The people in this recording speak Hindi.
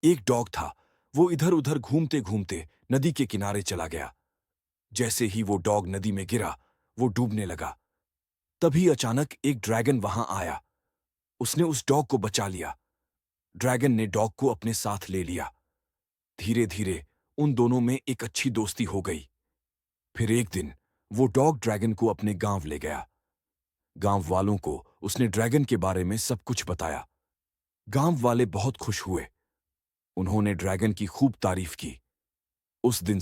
एक डॉग था। वो इधर उधर घूमते घूमते नदी के किनारे चला गया। जैसे ही वो डॉग नदी में गिरा, वो डूबने लगा। तभी अचानक एक ड्रैगन वहां आया। उसने उस डॉग को बचा लिया। ड्रैगन ने डॉग को अपने साथ ले लिया। धीरे धीरे उन दोनों में एक अच्छी दोस्ती हो गई। फिर एक दिन वो डॉग ड्रैगन को अपने गांव ले गया। गांव वालों को उसने ड्रैगन के बारे में सब कुछ बताया। गांव वाले बहुत खुश हुए। उन्होंने ड्रैगन की खूब तारीफ की। उस दिन